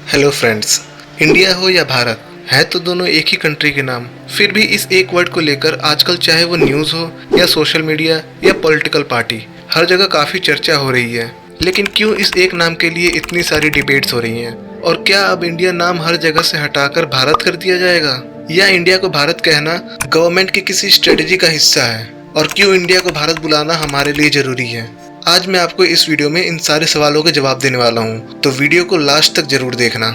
Hello friends. India हो या भारत, है तो दोनों एक ही कंट्री के नाम। फिर भी इस एक वर्ड को लेकर आजकल चाहे वो न्यूज़ हो या सोशल मीडिया या पॉलिटिकल पार्टी, हर जगह काफ़ी चर्चा हो रही है। लेकिन क्यों इस एक नाम के लिए इतनी सारी डिबेट्स हो रही हैं? और क्या अब इंडिया नाम हर जगह से हटाकर भारत कर दिया जाएगा, या इंडिया को भारत कहना गवर्नमेंट की किसी स्ट्रेटजी का हिस्सा है? और क्यों इंडिया को भारत बुलाना हमारे लिए ज़रूरी है? आज मैं आपको इस वीडियो में इन सारे सवालों के जवाब देने वाला हूँ, तो वीडियो को लास्ट तक जरूर देखना।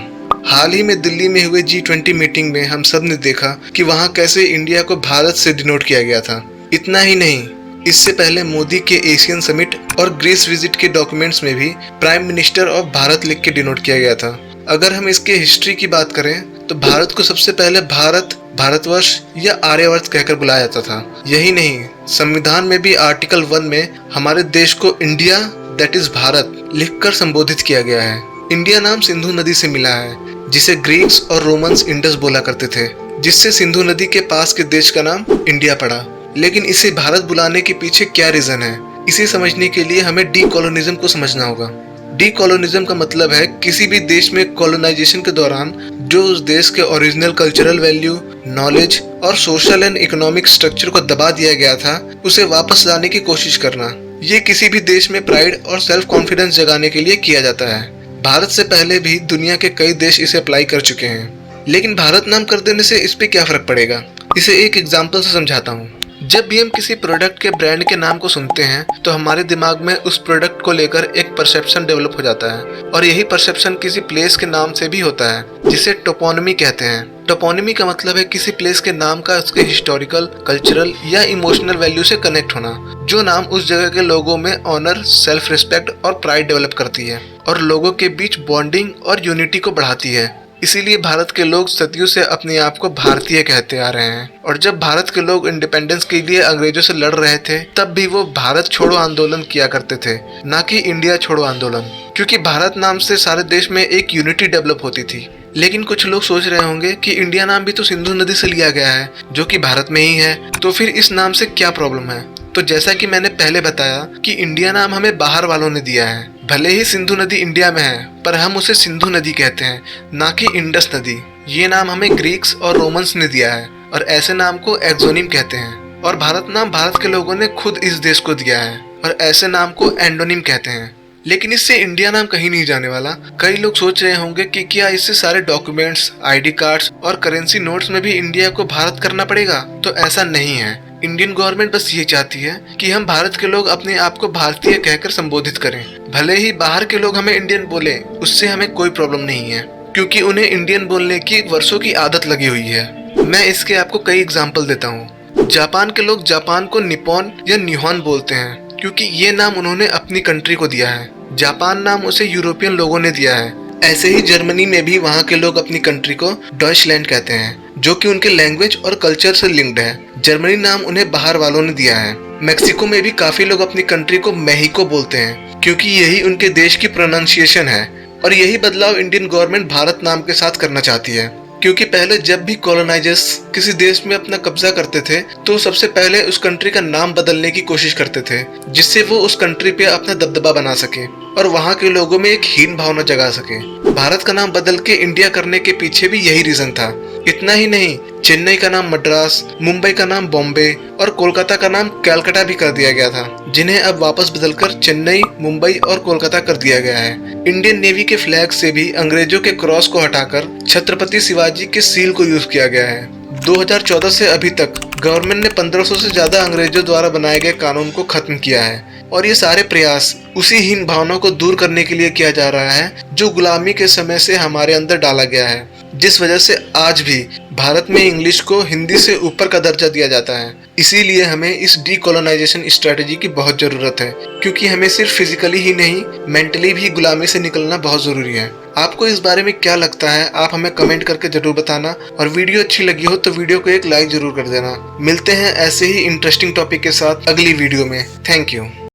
हाल ही में दिल्ली में हुए G20 मीटिंग में हम सब ने देखा कि वहाँ कैसे इंडिया को भारत से डिनोट किया गया था। इतना ही नहीं, इससे पहले मोदी के एशियन समिट और ग्रीस विजिट के डॉक्यूमेंट्स में भी प्राइम मिनिस्टर ऑफ भारत लिख के डिनोट किया गया था। अगर हम इसके हिस्ट्री की बात करें तो भारत को सबसे पहले भारत, भारतवर्ष या आर्यवर्त कहकर बुलाया जाता था। यही नहीं, संविधान में भी आर्टिकल 1 में हमारे देश को इंडिया दैट इज भारत लिखकर संबोधित किया गया है। इंडिया नाम सिंधु नदी से मिला है, जिसे ग्रीक्स और रोमन्स इंडस बोला करते थे, जिससे सिंधु नदी के पास के देश का नाम इंडिया पड़ा। लेकिन इसे भारत बुलाने के पीछे क्या रीजन है, इसे समझने के लिए हमें डीकोलोनिज्म को समझना होगा। डीकोलोनिज्म का मतलब है किसी भी देश में कॉलोनाइजेशन के दौरान जो उस देश के ओरिजिनल कल्चरल वैल्यू, नॉलेज और सोशल एंड इकोनॉमिक स्ट्रक्चर को दबा दिया गया था, उसे वापस लाने की कोशिश करना। ये किसी भी देश में प्राइड और सेल्फ कॉन्फिडेंस जगाने के लिए किया जाता है। भारत से पहले भी दुनिया के कई देश इसे अप्लाई कर चुके हैं। लेकिन भारत नाम कर देने से इस पे क्या फर्क पड़ेगा, इसे एक एग्जांपल से समझाता हूँ। जब भी हम किसी प्रोडक्ट के ब्रांड के नाम को सुनते हैं तो हमारे दिमाग में उस प्रोडक्ट को लेकर एक परसेप्शन डेवलप हो जाता है, और यही परसेप्शन किसी प्लेस के नाम से भी होता है, जिसे टोपोनिमी कहते हैं। टोपोनिमी का मतलब है किसी प्लेस के नाम का उसके हिस्टोरिकल, कल्चरल या इमोशनल वैल्यू से कनेक्ट होना, जो नाम उस जगह के लोगों में ऑनर, सेल्फ रिस्पेक्ट और प्राइड डेवलप करती है और लोगों के बीच बॉन्डिंग और यूनिटी को बढ़ाती है। इसीलिए भारत के लोग सदियों से अपने आप को भारतीय कहते आ रहे हैं। और जब भारत के लोग इंडिपेंडेंस के लिए अंग्रेजों से लड़ रहे थे, तब भी वो भारत छोड़ो आंदोलन किया करते थे, ना कि इंडिया छोड़ो आंदोलन, क्योंकि भारत नाम से सारे देश में एक यूनिटी डेवलप होती थी। लेकिन कुछ लोग सोच रहे होंगे कि इंडिया नाम भी तो सिंधु नदी से लिया गया है, जो कि भारत में ही है, तो फिर इस नाम से क्या प्रॉब्लम है? तो जैसा कि मैंने पहले बताया कि इंडिया नाम हमें बाहर वालों ने दिया है। भले ही सिंधु नदी इंडिया में है, पर हम उसे सिंधु नदी कहते हैं, ना कि इंडस नदी। ये नाम हमें ग्रीक्स और रोमन्स ने दिया है, और ऐसे नाम को एक्सोनिम कहते हैं। और भारत नाम भारत के लोगों ने खुद इस देश को दिया है, और ऐसे नाम को एंडोनिम कहते हैं। लेकिन इससे इंडिया नाम कहीं नहीं जाने वाला। कई लोग सोच रहे होंगे कि क्या इससे सारे डॉक्यूमेंट्स, ID कार्ड्स और करेंसी नोट्स में भी इंडिया को भारत करना पड़ेगा? तो ऐसा नहीं है। इंडियन गवर्नमेंट बस ये चाहती है कि हम भारत के लोग अपने आप को भारतीय कहकर संबोधित करें। भले ही बाहर के लोग हमें इंडियन बोले, उससे हमें कोई प्रॉब्लम नहीं है, क्योंकि उन्हें इंडियन बोलने की वर्षों की आदत लगी हुई है। मैं इसके आपको कई एग्जाम्पल देता हूँ। जापान के लोग जापान को निप्पॉन या निहॉन बोलते हैं, क्योंकि ये नाम उन्होंने अपनी कंट्री को दिया है। जापान नाम उसे यूरोपियन लोगों ने दिया है। ऐसे ही जर्मनी में भी वहाँ के लोग अपनी कंट्री को डॉइचलैंड कहते हैं, जो कि उनके लैंग्वेज और कल्चर से लिंक्ड है। जर्मनी नाम उन्हें बाहर वालों ने दिया है। मेक्सिको में भी काफी लोग अपनी कंट्री को मेहिको बोलते हैं, क्योंकि यही उनके देश की प्रोनाउंसिएशन है। और यही बदलाव इंडियन गवर्नमेंट भारत नाम के साथ करना चाहती है, क्योंकि पहले जब भी कॉलोनाइजर्स किसी देश में अपना कब्जा करते थे, तो सबसे पहले उस कंट्री का नाम बदलने की कोशिश करते थे, जिससे वो उस कंट्री पे अपना दबदबा बना सके और वहाँ के लोगों में एक हीन भावना जगा सके। भारत का नाम बदल के इंडिया करने के पीछे भी यही रीजन था। इतना ही नहीं, चेन्नई का नाम मद्रास, मुंबई का नाम बॉम्बे और कोलकाता का नाम कैलकाटा भी कर दिया गया था, जिन्हें अब वापस बदलकर चेन्नई, मुंबई और कोलकाता कर दिया गया है। इंडियन नेवी के फ्लैग से भी अंग्रेजों के क्रॉस को हटाकर छत्रपति शिवाजी के सील को यूज किया गया है। 2014 से अभी तक गवर्नमेंट ने 1500 से ज्यादा अंग्रेजों द्वारा बनाए गए कानून को खत्म किया है, और ये सारे प्रयास उसी हीन भावना को दूर करने के लिए किया जा रहा है, जो गुलामी के समय से हमारे अंदर डाला गया है, जिस वजह से आज भी भारत में इंग्लिश को हिंदी से ऊपर का दर्जा दिया जाता है। इसीलिए हमें इस डीकोलोनाइजेशन स्ट्रेटेजी की बहुत जरूरत है, क्योंकि हमें सिर्फ फिजिकली ही नहीं, मेंटली भी गुलामी से निकलना बहुत जरूरी है। आपको इस बारे में क्या लगता है, आप हमें कमेंट करके जरूर बताना, और वीडियो अच्छी लगी हो तो वीडियो को एक लाइक जरूर कर देना। मिलते हैं ऐसे ही इंटरेस्टिंग टॉपिक के साथ अगली वीडियो में। Thank you.